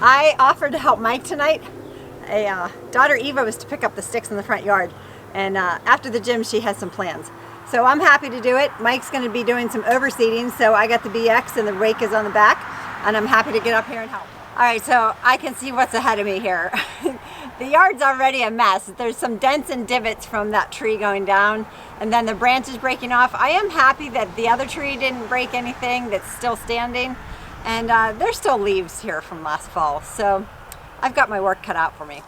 I offered to help Mike tonight. Daughter Eva was to pick up the sticks in the front yard, and after the gym she has some plans. So I'm happy to do it. Mike's going to be doing some overseeding, so I got the BX and the rake is on the back, and I'm happy to get up here and help. Alright, so I can see what's ahead of me here. The yard's already a mess. There's some dents and divots from that tree going down, and then the branches breaking off. I am happy that the other tree didn't break anything, that's still standing, and there's still leaves here from last fall, so I've got my work cut out for me.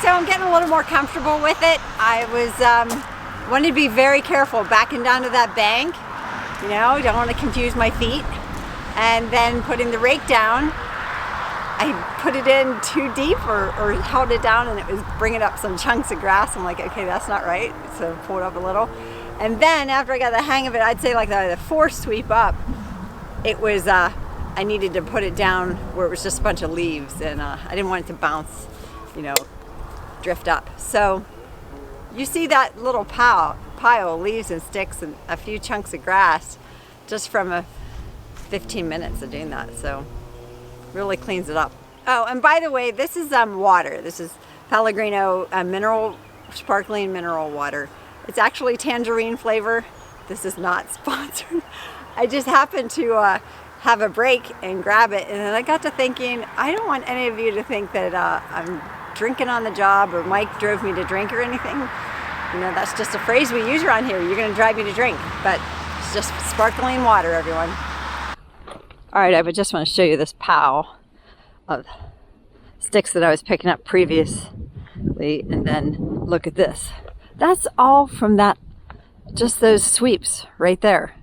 So I'm getting a little more comfortable with it. I was wanted to be very careful backing down to that bank. You know, don't want to confuse my feet. And then putting the rake down, I put it in too deep or held it down, and it was bringing up some chunks of grass. I'm like, okay, that's not right. So pull it up a little. And then after I got the hang of it, I'd say like the fourth sweep up, it was I needed to put it down where it was just a bunch of leaves, and I didn't want it to bounce, you know, drift up. So you see that little pile of leaves and sticks and a few chunks of grass just from 15 minutes of doing that. So really cleans it up. Oh, and by the way, this is water. This is Pellegrino sparkling mineral water. It's actually tangerine flavor. This is not sponsored. I just happened to have a break and grab it, and then I got to thinking, I don't want any of you to think that I'm drinking on the job or Mike drove me to drink or anything. You know, that's just a phrase we use around here. You're going to drive me to drink, but it's just sparkling water, everyone. All right, I just want to show you this pile of sticks that I was picking up previously, and then look at this. That's all from just those sweeps right there.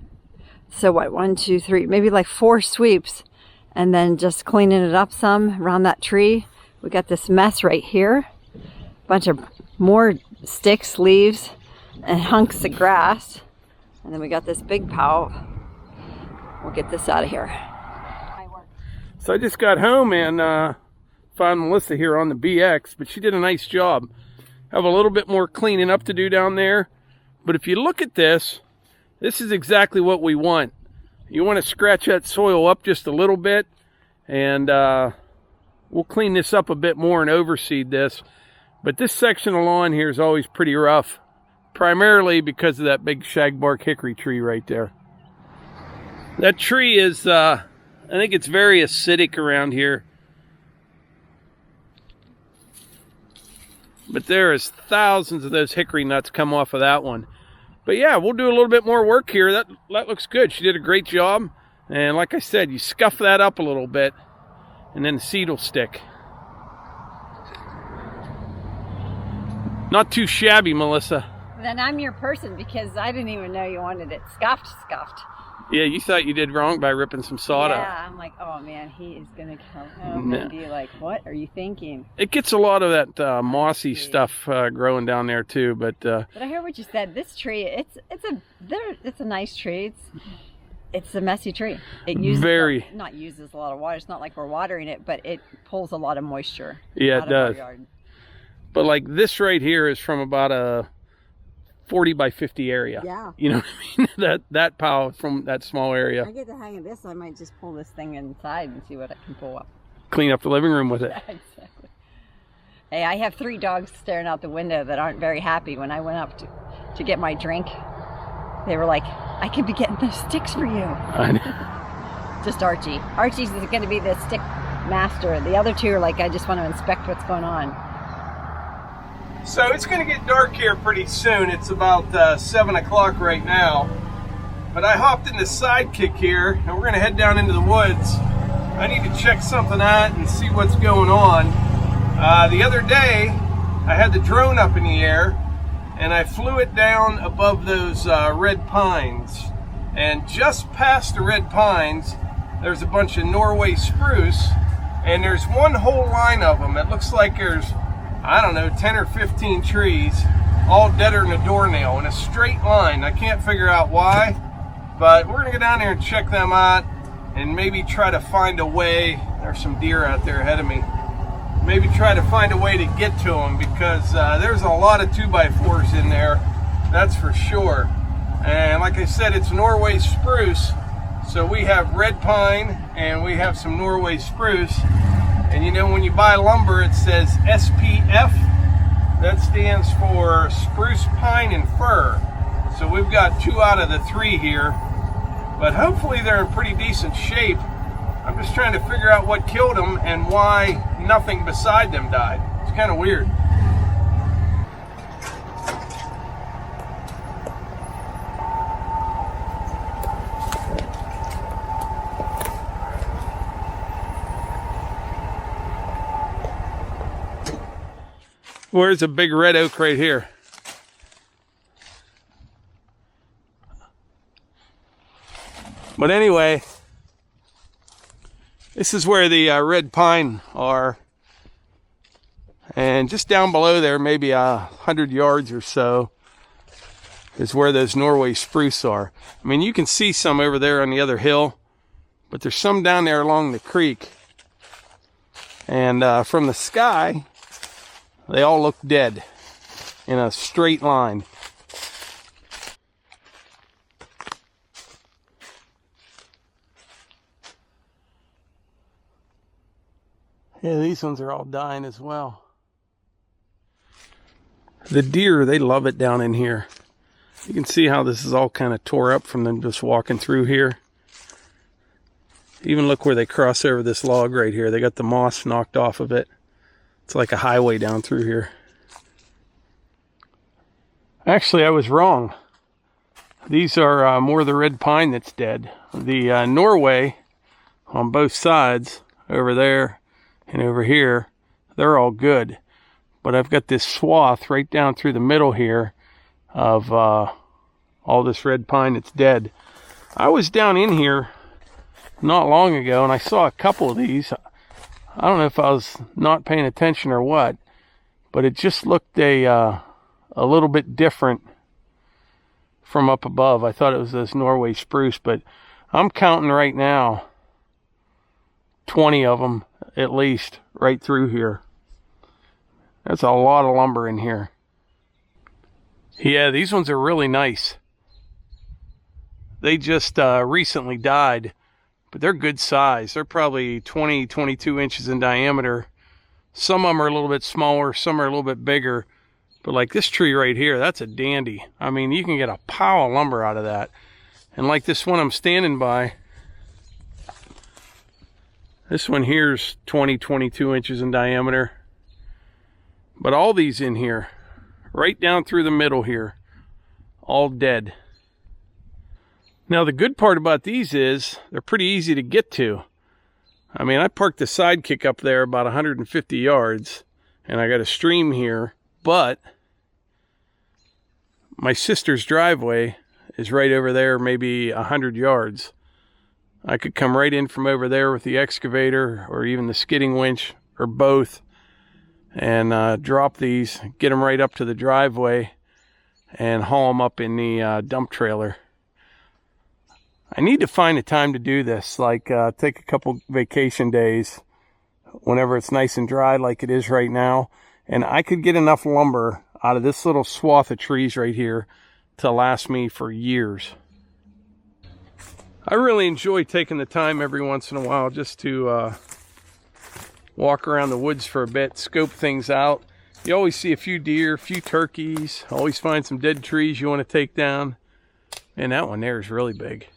So what, 1, 2, 3, maybe like 4 sweeps, and then just cleaning it up some around that tree. We got this mess right here, bunch of more sticks, leaves, and hunks of grass, and then we got this big pile we'll get this out of here. So I just got home and found Melissa here on the BX, but she did a nice job. Have a little bit more cleaning up to do down there. But if you look at this, this is exactly what we want. You want to scratch that soil up just a little bit, and we'll clean this up a bit more and overseed this. But this section of lawn here is always pretty rough, primarily because of that big shagbark hickory tree right there. That tree is, I think it's very acidic around here. But there is thousands of those hickory nuts come off of that one. But yeah, we'll do a little bit more work here. That looks good. She did a great job. And like I said, you scuff that up a little bit, and then the seed will stick. Not too shabby, Melissa. Then I'm your person, because I didn't even know you wanted it scuffed. Yeah, you thought you did wrong by ripping some sod out. Yeah, I'm like, oh man, he is going to come home and be like, what are you thinking? It gets a lot of that mossy stuff growing down there too, but I hear what you said. This tree, it's a nice tree. It's a messy tree. It uses not uses a lot of water. It's not like we're watering it, but it pulls a lot of moisture. Yeah, out it does. Of our yard. But like this right here is from about a 40 by 50 area. Yeah. You know what I mean? that pile from that small area. I get the hang of this. I might just pull this thing inside and see what I can pull up. Clean up the living room with it. Exactly. Hey, I have 3 dogs staring out the window that aren't very happy. When I went up to get my drink, they were like, I could be getting those sticks for you. I know. Just Archie. Archie's going to be the stick master. The other 2 are like, I just want to inspect what's going on. So it's going to get dark here pretty soon. It's about 7 o'clock right now. But I hopped in the Sidekick here, and we're going to head down into the woods. I need to check something out and see what's going on. The other day, I had the drone up in the air, and I flew it down above those red pines. And just past the red pines, there's a bunch of Norway spruce, and there's one whole line of them. It looks like there's, I don't know, 10 or 15 trees, all deader than a doornail in a straight line. I can't figure out why, but we're gonna go down there and check them out and maybe try to find a way. There's some deer out there ahead of me. Maybe try to find a way to get to them, because there's a lot of 2x4s in there, that's for sure. And like I said, it's Norway spruce. So we have red pine and we have some Norway spruce. And you know, when you buy lumber, it says SPF. That stands for spruce, pine, and fir. So we've got 2 out of the 3 here. But hopefully they're in pretty decent shape. I'm just trying to figure out what killed them and why nothing beside them died. It's kind of weird. Where's a big red oak right here? But anyway, this is where the red pine are. And just down below there, maybe 100 yards or so, is where those Norway spruce are. I mean, you can see some over there on the other hill, but there's some down there along the creek. And from the sky, they all look dead in a straight line. Yeah, these ones are all dying as well. The deer, they love it down in here. You can see how this is all kind of tore up from them just walking through here. Even look where they cross over this log right here. They got the moss knocked off of it. It's like a highway down through here. Actually, I was wrong. These are more the red pine that's dead. The Norway on both sides, over there and over here, they're all good. But I've got this swath right down through the middle here of all this red pine that's dead. I was down in here not long ago and I saw a couple of these. I don't know if I was not paying attention or what, but it just looked a little bit different from up above. I thought it was this Norway spruce, but I'm counting right now 20 of them at least right through here. That's a lot of lumber in here. Yeah, these ones are really nice. They just recently died, but they're good size. They're probably 20, 22 inches in diameter. Some of them are a little bit smaller, some are a little bit bigger. But like this tree right here, that's a dandy. I mean, you can get a pile of lumber out of that. And like this one I'm standing by, this one here's 20, 22 inches in diameter. But all these in here, right down through the middle here, all dead. Now the good part about these is they're pretty easy to get to. I mean, I parked the sidekick up there about 150 yards, and I got a stream here, but my sister's driveway is right over there, maybe 100 yards. I could come right in from over there with the excavator or even the skidding winch or both and drop these, get them right up to the driveway and haul them up in the dump trailer. I need to find a time to do this, like take a couple vacation days whenever it's nice and dry like it is right now, and I could get enough lumber out of this little swath of trees right here to last me for years. I really enjoy taking the time every once in a while just to walk around the woods for a bit, scope things out. You always see a few deer, a few turkeys, always find some dead trees you want to take down. And that one there is really big.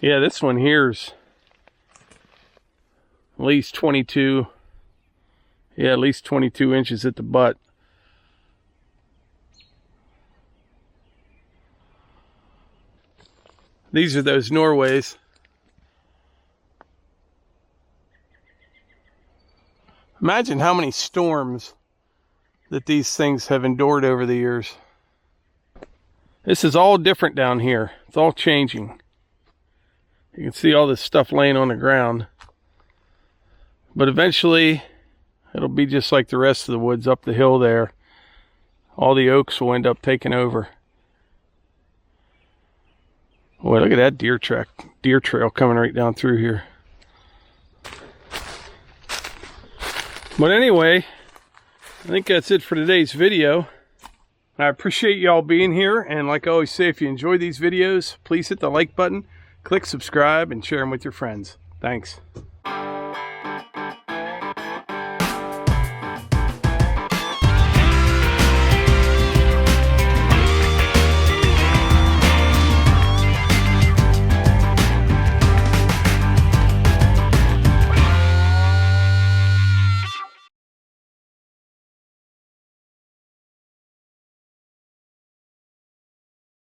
Yeah, this one here's at least 22. Yeah, at least 22 inches at the butt. These are those Norways. Imagine how many storms that these things have endured over the years. This is all different down here. It's all changing. You can see all this stuff laying on the ground. But eventually, it'll be just like the rest of the woods up the hill there. All the oaks will end up taking over. Boy, look at that deer trail coming right down through here. But anyway, I think that's it for today's video. I appreciate y'all being here, and like I always say, if you enjoy these videos, please hit the like button, click subscribe, and share them with your friends. Thanks.